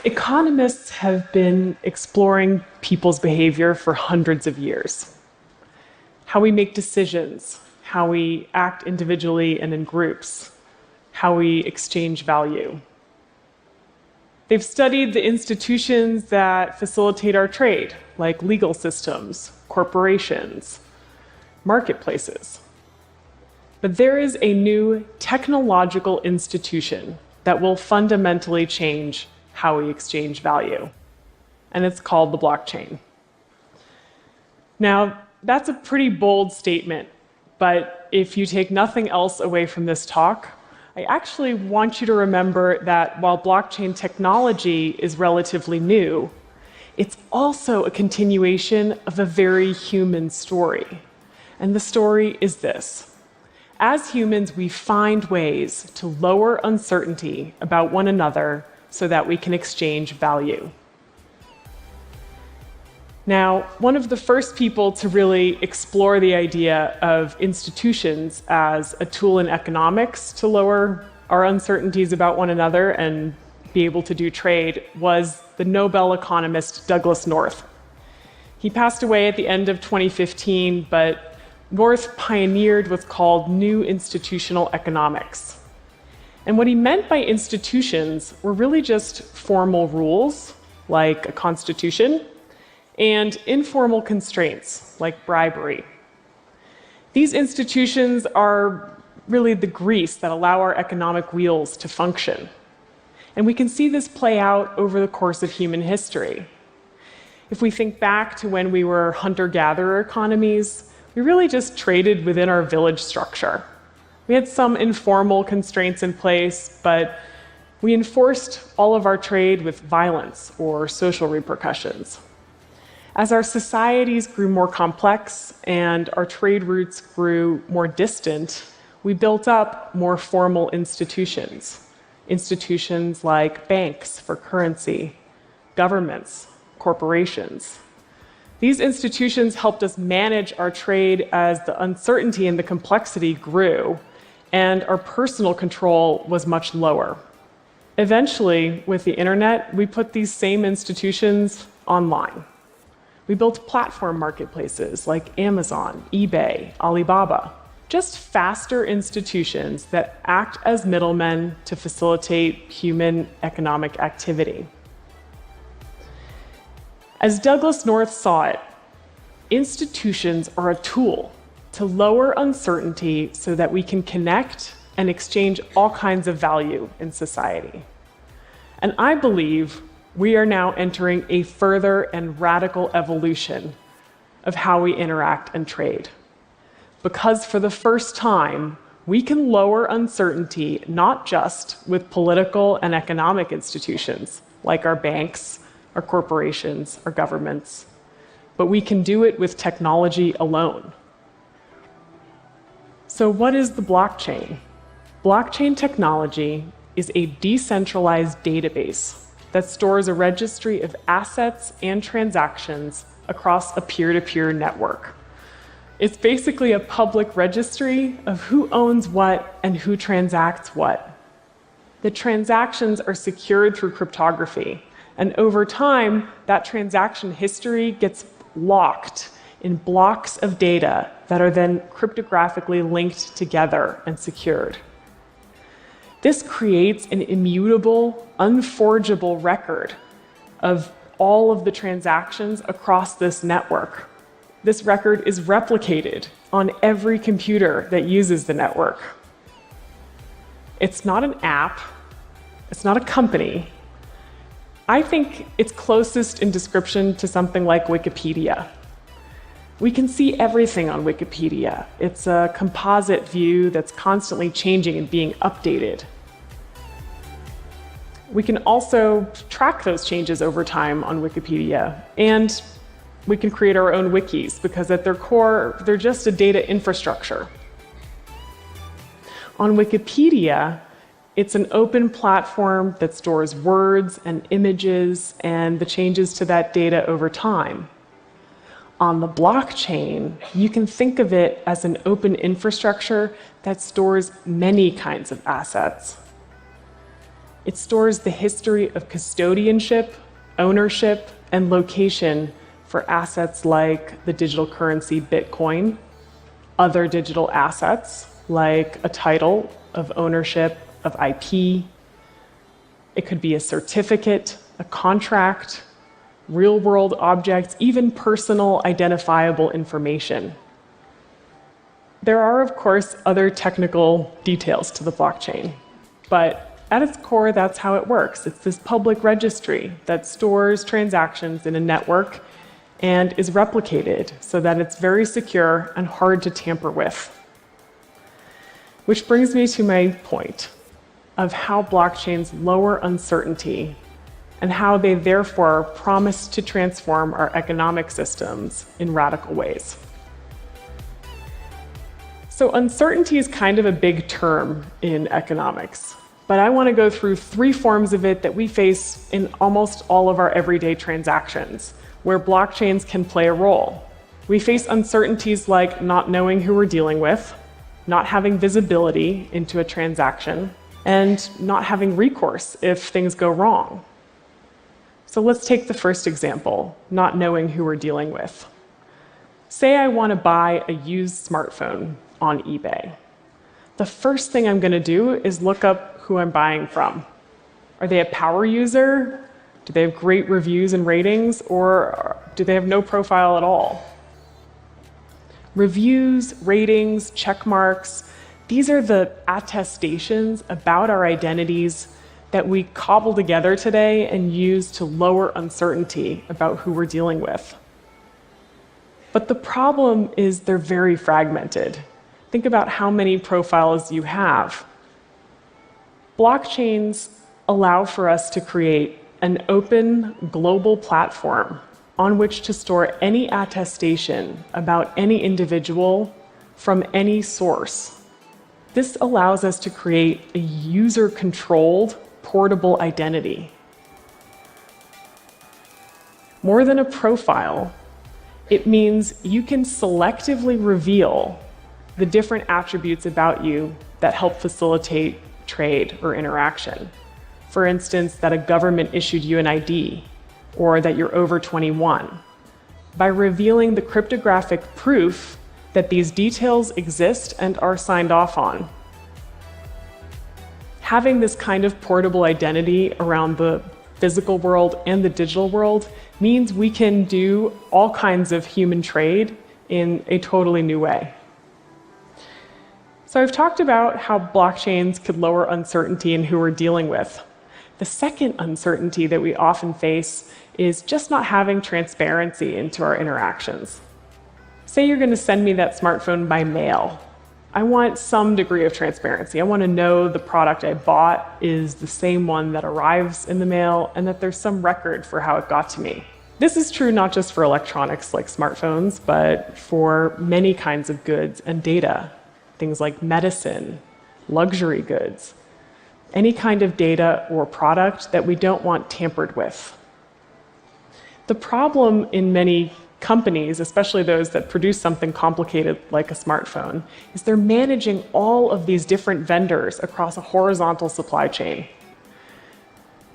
Economists have been exploring people's behavior for hundreds of years. How we make decisions, how we act individually and in groups, how we exchange value. They've studied the institutions that facilitate our trade, like legal systems, corporations, marketplaces. But there is a new technological institution that will fundamentally change how we exchange value, and it's called the blockchain. Now, that's a pretty bold statement, but if you take nothing else away from this talk, I actually want you to remember that while blockchain technology is relatively new, it's also a continuation of a very human story. And the story is this: as humans, we find ways to lower uncertainty about one another so that we can exchange value. Now, one of the first people to really explore the idea of institutions as a tool in economics to lower our uncertainties about one another and be able to do trade was the Nobel economist Douglas North. He passed away at the end of 2015, but North pioneered what's called new institutional economics. And what he meant by institutions were really just formal rules, like a constitution, and informal constraints, like bribery. These institutions are really the grease that allow our economic wheels to function. And we can see this play out over the course of human history. If we think back to when we were hunter-gatherer economies, we really just traded within our village structure. We had some informal constraints in place, but we enforced all of our trade with violence or social repercussions. As our societies grew more complex and our trade routes grew more distant, we built up more formal institutions. Institutions like banks for currency, governments, corporations. These institutions helped us manage our trade as the uncertainty and the complexity grew, and our personal control was much lower. Eventually, with the internet, we put these same institutions online. We built platform marketplaces like Amazon, eBay, Alibaba, just faster institutions that act as middlemen to facilitate human economic activity. As Douglas North saw it, institutions are a tool to lower uncertainty so that we can connect and exchange all kinds of value in society. And I believe we are now entering a further and radical evolution of how we interact and trade. Because for the first time, we can lower uncertainty not just with political and economic institutions, like our banks, our corporations, our governments, but we can do it with technology alone. So what is the blockchain? Blockchain technology is a decentralized database that stores a registry of assets and transactions across a peer-to-peer network. It's basically a public registry of who owns what and who transacts what. The transactions are secured through cryptography, and over time, that transaction history gets locked in blocks of data that are then cryptographically linked together and secured. This creates an immutable, unforgeable record of all of the transactions across this network. This record is replicated on every computer that uses the network. It's not an app, it's not a company. I think it's closest in description to something like Wikipedia. We can see everything on Wikipedia. It's a composite view that's constantly changing and being updated. We can also track those changes over time on Wikipedia, and we can create our own wikis because at their core, they're just a data infrastructure. On Wikipedia, it's an open platform that stores words and images and the changes to that data over time. On the blockchain, you can think of it as an open infrastructure that stores many kinds of assets. It stores the history of custodianship, ownership, and location for assets like the digital currency Bitcoin, other digital assets like a title of ownership of IP. It could be a certificate, a contract, real-world objects, even personal identifiable information. There are, of course, other technical details to the blockchain, but at its core, that's how it works. It's this public registry that stores transactions in a network and is replicated so that it's very secure and hard to tamper with. Which brings me to my point of how blockchains lower uncertainty and how they therefore promise to transform our economic systems in radical ways. So uncertainty is kind of a big term in economics, but I want to go through 3 forms of it that we face in almost all of our everyday transactions, where blockchains can play a role. We face uncertainties like not knowing who we're dealing with, not having visibility into a transaction, and not having recourse if things go wrong. So let's take the first example, not knowing who we're dealing with. Say I want to buy a used smartphone on eBay. The first thing I'm going to do is look up who I'm buying from. Are they a power user? Do they have great reviews and ratings? Or do they have no profile at all? Reviews, ratings, check marks, these are the attestations about our identities that we cobble together today and use to lower uncertainty about who we're dealing with. But the problem is they're very fragmented. Think about how many profiles you have. Blockchains allow for us to create an open global platform on which to store any attestation about any individual from any source. This allows us to create a user-controlled, portable identity. More than a profile, it means you can selectively reveal the different attributes about you that help facilitate trade or interaction. For instance, that a government issued you an ID, or that you're over 21. By revealing the cryptographic proof that these details exist and are signed off on. Having this kind of portable identity around the physical world and the digital world means we can do all kinds of human trade in a totally new way. So I've talked about how blockchains could lower uncertainty in who we're dealing with. The second uncertainty that we often face is just not having transparency into our interactions. Say you're going to send me that smartphone by mail. I want some degree of transparency. I want to know the product I bought is the same one that arrives in the mail and that there's some record for how it got to me. This is true not just for electronics like smartphones, but for many kinds of goods and data. Things like medicine, luxury goods, any kind of data or product that we don't want tampered with. The problem in many companies, especially those that produce something complicated like a smartphone, is they're managing all of these different vendors across a horizontal supply chain.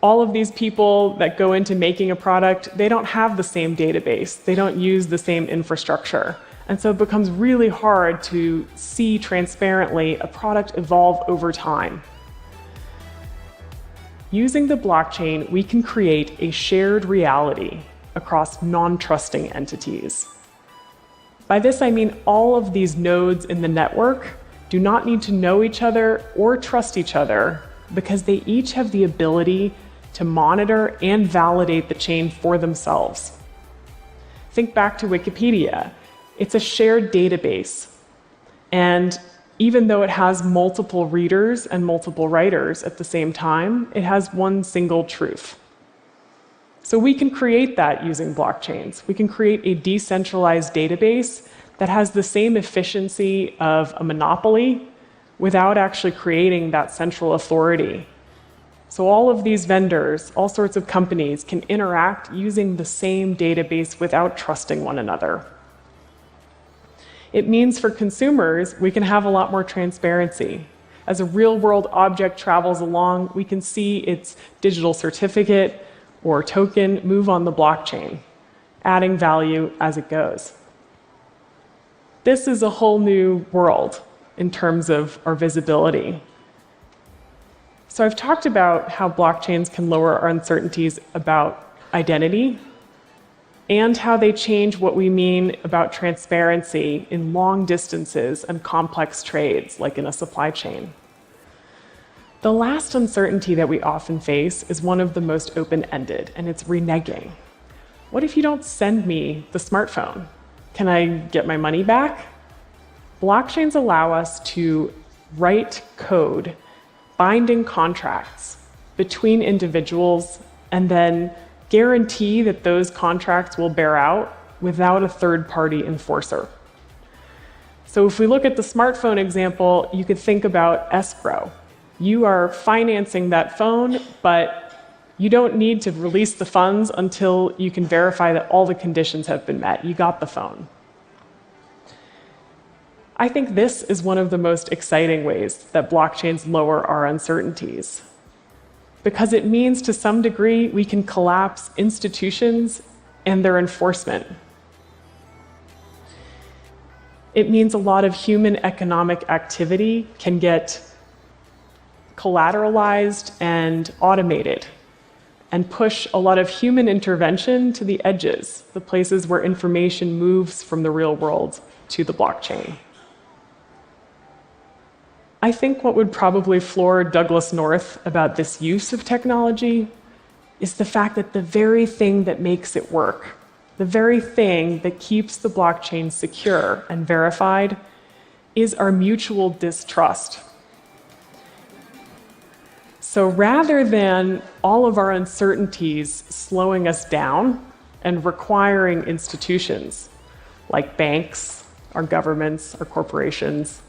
All of these people that go into making a product, they don't have the same database, they don't use the same infrastructure. And so it becomes really hard to see transparently a product evolve over time. Using the blockchain, we can create a shared reality across non-trusting entities. By this, I mean all of these nodes in the network do not need to know each other or trust each other because they each have the ability to monitor and validate the chain for themselves. Think back to Wikipedia. It's a shared database. And even though it has multiple readers and multiple writers at the same time, it has one single truth. So we can create that using blockchains. We can create a decentralized database that has the same efficiency of a monopoly without actually creating that central authority. So all of these vendors, all sorts of companies can interact using the same database without trusting one another. It means for consumers, we can have a lot more transparency, As a real-world object travels along, we can see its digital certificate or token move on the blockchain, adding value as it goes. This is a whole new world in terms of our visibility. So I've talked about how blockchains can lower our uncertainties about identity and how they change what we mean about transparency in long distances and complex trades, like in a supply chain. The last uncertainty that we often face is one of the most open-ended, and it's reneging. What if you don't send me the smartphone? Can I get my money back? Blockchains allow us to write code, binding contracts between individuals, and then guarantee that those contracts will bear out without a third-party enforcer. So if we look at the smartphone example, you could think about escrow. You are financing that phone, but you don't need to release the funds until you can verify that all the conditions have been met. You got the phone. I think this is one of the most exciting ways that blockchains lower our uncertainties, because it means to some degree we can collapse institutions and their enforcement. It means a lot of human economic activity can get collateralized and automated, and push a lot of human intervention to the edges, the places where information moves from the real world to the blockchain. I think what would probably floor Douglas North about this use of technology is the fact that the very thing that makes it work, the very thing that keeps the blockchain secure and verified, is our mutual distrust. So rather than all of our uncertainties slowing us down and requiring institutions like banks, our governments, our corporations,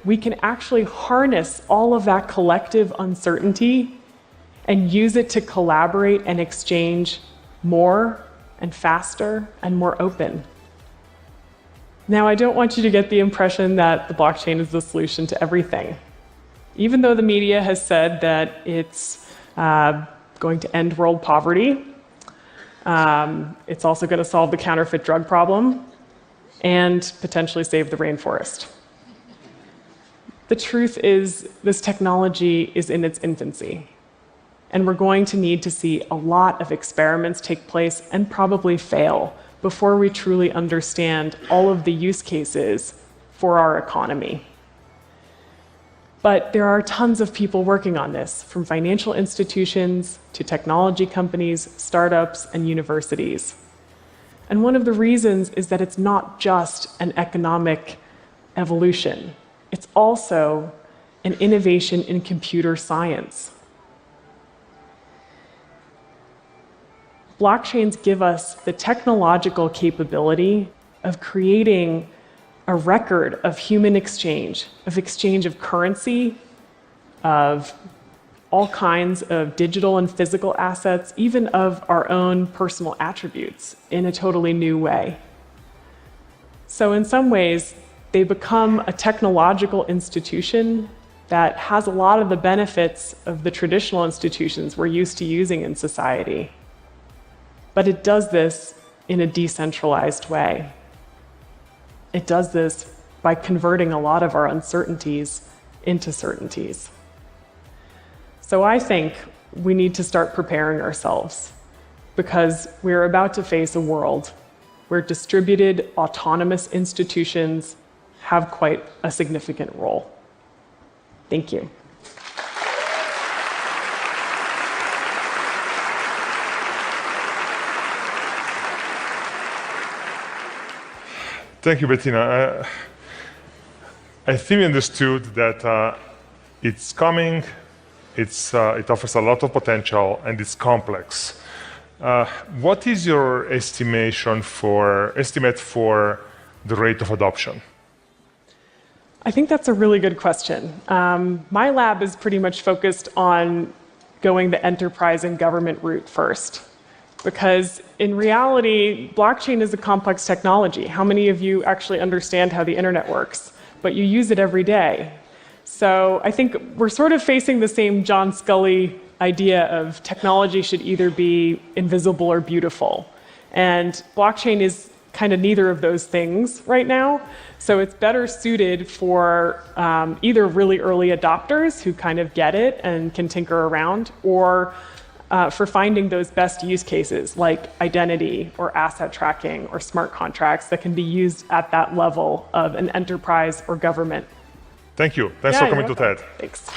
we can actually harness all of that collective uncertainty and use it to collaborate and exchange more and faster and more open. Now, I don't want you to get the impression that the blockchain is the solution to everything. Even though the media has said that it's going to end world poverty, it's also going to solve the counterfeit drug problem and potentially save the rainforest. The truth is, this technology is in its infancy, and we're going to need to see a lot of experiments take place and probably fail before we truly understand all of the use cases for our economy. But there are tons of people working on this, from financial institutions to technology companies, startups, and universities. And one of the reasons is that it's not just an economic evolution. It's also an innovation in computer science. Blockchains give us the technological capability of creating a record of human exchange of currency, of all kinds of digital and physical assets, even of our own personal attributes in a totally new way. So in some ways, they become a technological institution that has a lot of the benefits of the traditional institutions we're used to using in society. But it does this in a decentralized way. It does this by converting a lot of our uncertainties into certainties. So I think we need to start preparing ourselves, because we're about to face a world where distributed autonomous institutions have quite a significant role. Thank you. Thank you, Bettina. I think we understood that it's coming, it offers a lot of potential, and it's complex. What is your estimate for the rate of adoption? I think that's a really good question. My lab is pretty much focused on going the enterprise and government route first, because in reality, blockchain is a complex technology. How many of you actually understand how the internet works? But you use it every day. So I think we're sort of facing the same John Scully idea of technology should either be invisible or beautiful. And blockchain is kind of neither of those things right now. So it's better suited for either really early adopters who kind of get it and can tinker around, or for finding those best use cases like identity or asset tracking or smart contracts that can be used at that level of an enterprise or government. Thank you. Thanks for coming to TED. Thanks.